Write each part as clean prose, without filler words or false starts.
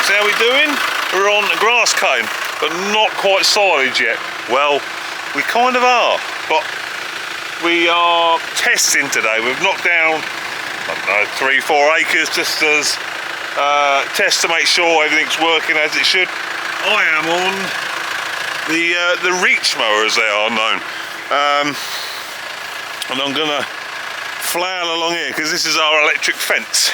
folks, how we doing? We're on a grass cone, but not quite silage yet. Well, we kind of are, but we are testing today. We've knocked down, I don't know, 3-4 acres just as test to make sure everything's working as it should. I am on the reach mower, as they are known, and I'm gonna flail along here because this is our electric fence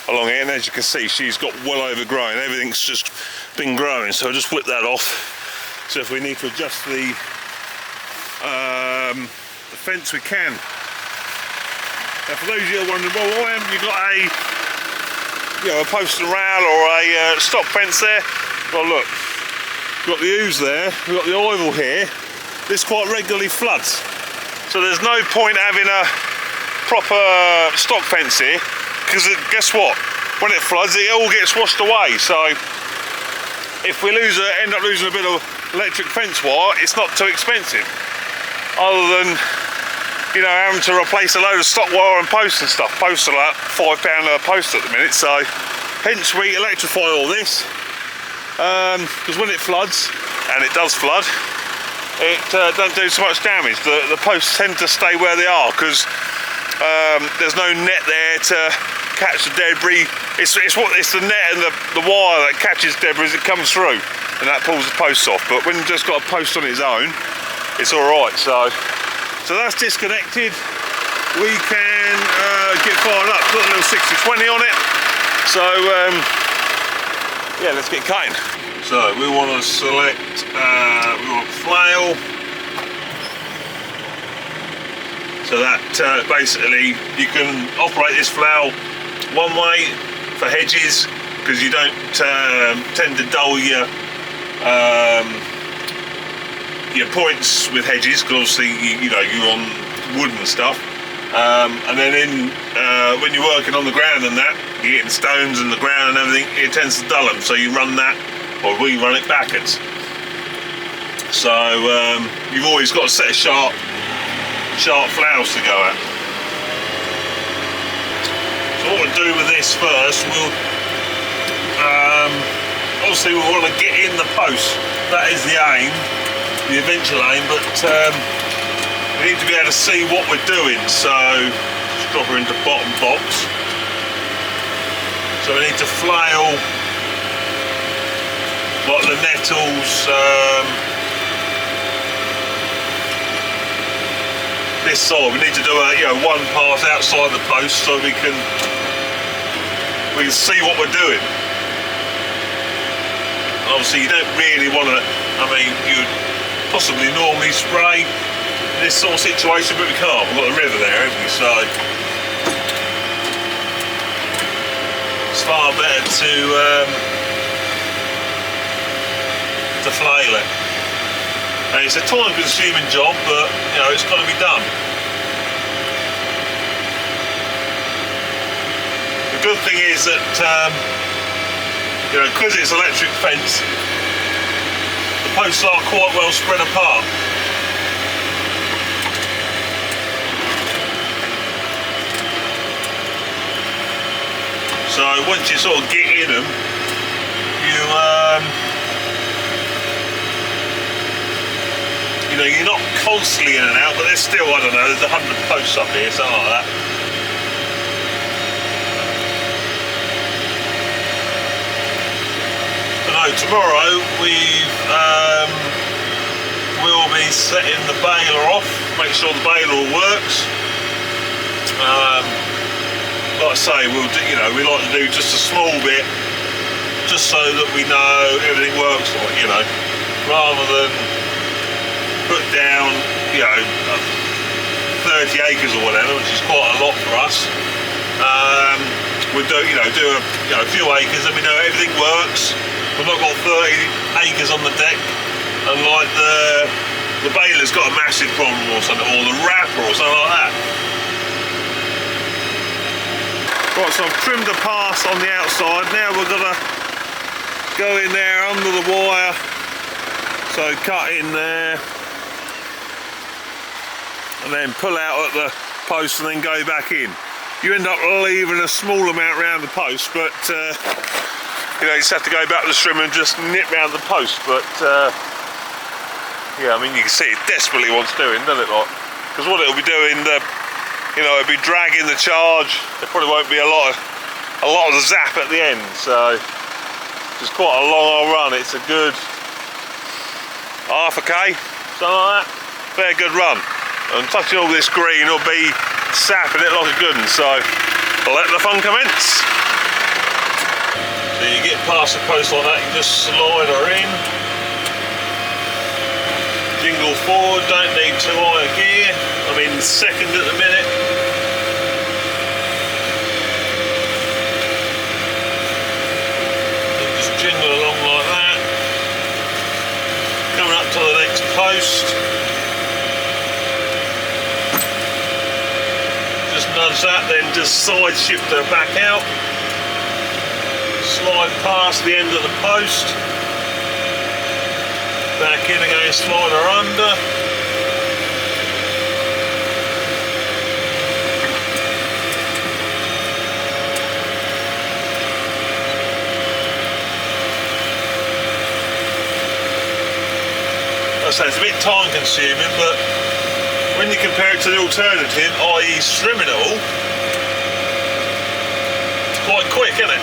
along here, and as you can see, she's got well overgrown. Everything's just been growing, so I'll just whip that off. So if we need to adjust the fence, we can. Now, for those of you who are wondering, well, why haven't you got a post and rail or a stock fence there? Well, look, we've got the ooze there, we've got the oval here. This quite regularly floods, so there's no point having a proper stock fence here, because guess what? When it floods, it all gets washed away. So if we end up losing a bit of electric fence wire, it's not too expensive, other than having to replace a load of stock wire and posts and stuff. Posts are like £5 a post at the minute, so hence we electrify all this, because when it floods, and it does flood, it don't do so much damage. The posts tend to stay where they are because there's no net there to catch the debris. It's the net and the wire that catches debris as it comes through, and that pulls the posts off. But when you've just got a post on its own, it's all right. So that's disconnected. We can get fired up. Put a little 60-20 on it. So yeah, let's get cutting. So we want to select. We want Flail. So that basically you can operate this flail one way for hedges, because you don't tend to dull your points with hedges, because obviously you're on wood and stuff, and then when you're working on the ground and that, you're getting stones in the ground and everything, it tends to dull them, so you run that, or we run it backwards. So you've always got a set of sharp flails to go at. So what we'll do with this first, we'll obviously we want to get in the post. That is the aim, the eventual aim, but we need to be able to see what we're doing. So just drop her into bottom box. So we need to flail like the nettles, this side. We need to do one pass outside the post so we can see what we're doing. Obviously you don't really want to, you'd possibly normally spray this sort of situation, but we can't. We've got the river there, haven't we? So it's far better to flail it. And it's a time-consuming job, but it's got to be done. The good thing is that because it's electric fence, the posts are quite well spread apart. So once you sort of get in them, you're not constantly in and out, but there's still, I don't know, there's 100 posts up here, something like that. But no, tomorrow we'll be setting the baler off, make sure the baler all works. Like I say, we'll do, we like to do just a small bit, just so that we know everything works right, rather than put down 30 acres or whatever, which is quite a lot for us. We'll do a few acres, and we know everything works. We've not got 30 acres on the deck, and like the baler's got a massive problem or something, or the wrapper or something like that. Right, so I've trimmed a pass on the outside. Now we're gonna go in there under the wire. So cut in there, and then pull out at the post and then go back in. You end up leaving a small amount around the post, but you know, you just have to go back to the strimmer and just nip round the post. But yeah, I mean, you can see it desperately wants doing, doesn't it? Like, because what it'll be doing, you know, it'll be dragging the charge. There probably won't be a lot of zap at the end. So it's quite a long old run. It's a good half a K, something like that. Fair good run. And touching all this green will be sapping it like a good one. So let the fun commence. So you get past the post like that, you just slide her in. Jingle forward, don't need too high a gear. I'm in second at the minute. And just jingle along like that. Coming up to the next post. Just nudge that, then just side shift her back out. Slide past the end of the post. Back in again, slide her under. I say it's a bit time consuming, but when you compare it to the alternative, i.e. strimming it all, it's quite quick, isn't it?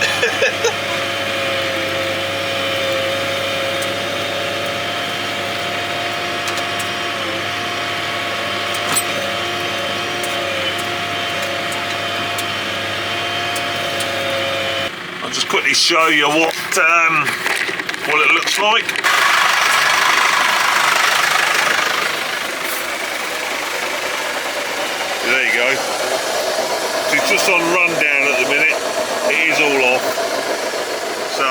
Just quickly show you what it looks like. There you go. So it's just on rundown at the minute. It is all off. So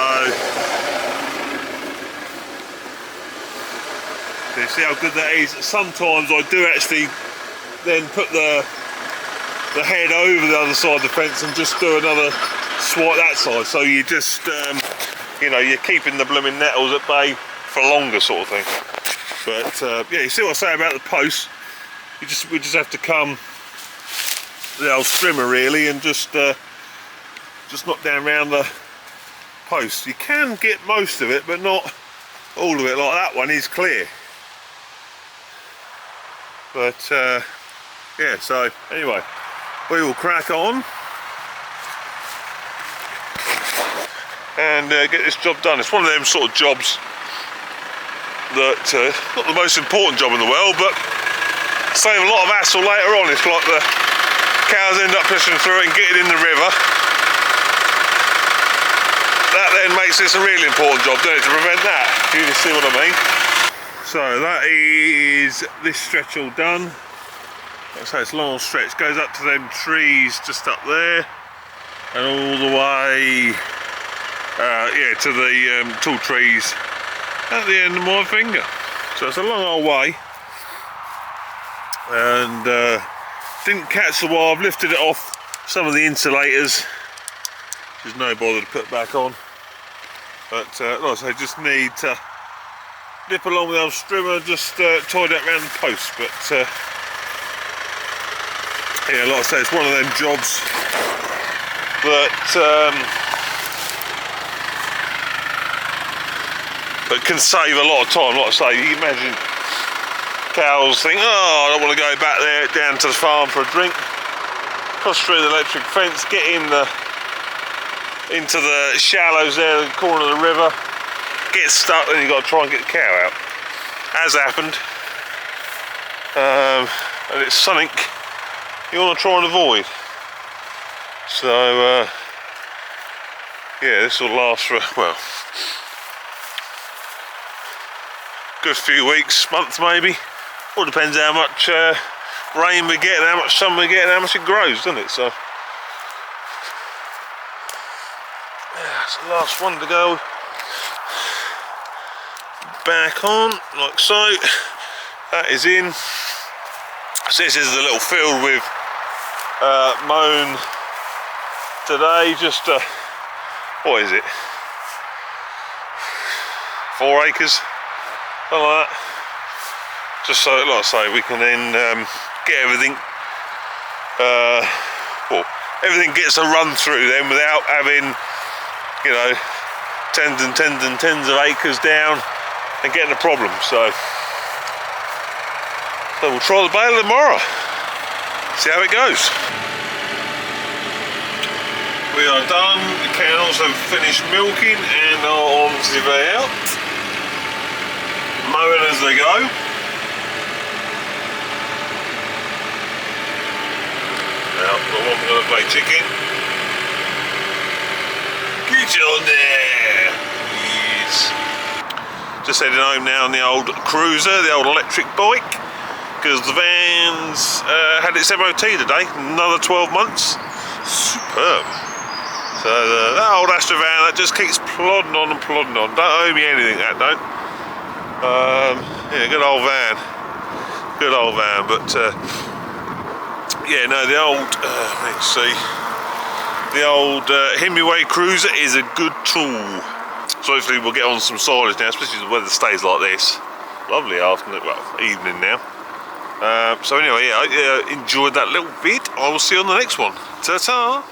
you see how good that is. Sometimes I do actually then put the head over the other side of the fence and just do another swipe that side, so you just you know, you're keeping the blooming nettles at bay for longer, sort of thing. But yeah, you see what I say about the post. We just have to come the old strimmer really and just knock down around the post. You can get most of it, but not all of it. Like that one is clear. But yeah, so anyway, we will crack on and get this job done. It's one of them sort of jobs that not the most important job in the world, but save a lot of hassle later on. It's like the cows end up pushing through it and getting in the river. That then makes this a really important job, doesn't it, to prevent that, if you see what I mean. So that is this stretch all done. Like I say, it's a long stretch, goes up to them trees just up there and all the way yeah, to the tall trees at the end of my finger. So it's a long old way, and didn't catch the wire. I've lifted it off some of the insulators, there's no bother to put back on, but like I say, just need to nip along with the old strimmer, just tie that around the post. But yeah, like I say, it's one of them jobs that can save a lot of time. Like I say, you can imagine cows think, oh, I don't want to go back there down to the farm for a drink, cross through the electric fence, get into the shallows there, the corner of the river, get stuck, then you've got to try and get the cow out. As happened, and it's something you want to try and avoid. So yeah, this will last for, well, good few weeks, months maybe. All depends how much rain we get and how much sun we get and how much it grows, doesn't it? So yeah, it's the last one to go back on, like so. That is in. So this is the little field we've mown today. Just what is it? 4 acres, something like that. Just so, like I say, we can then get everything. Well, everything gets a run through then without having, you know, tens and tens and tens of acres down and getting a problem. So we'll try the baler tomorrow. See how it goes. We are done. The cows have finished milking and are on the way out. Mowing as they go. Now, the one going to play chicken. Get on there! Yes. Just heading home now on the old cruiser, the old electric bike, because the van's had its MOT today, another 12 months. Superb. So that old Astra van, that just keeps plodding on and plodding on. Don't owe me anything, that don't. Yeah, good old van. Good old van, but yeah, no, the old, let's see, the old Hemingway cruiser is a good tool. So hopefully we'll get on some silage now, especially if the weather stays like this. Lovely afternoon, well, evening now. So anyway, yeah, I enjoyed that little bit. I will see you on the next one. Ta-ta!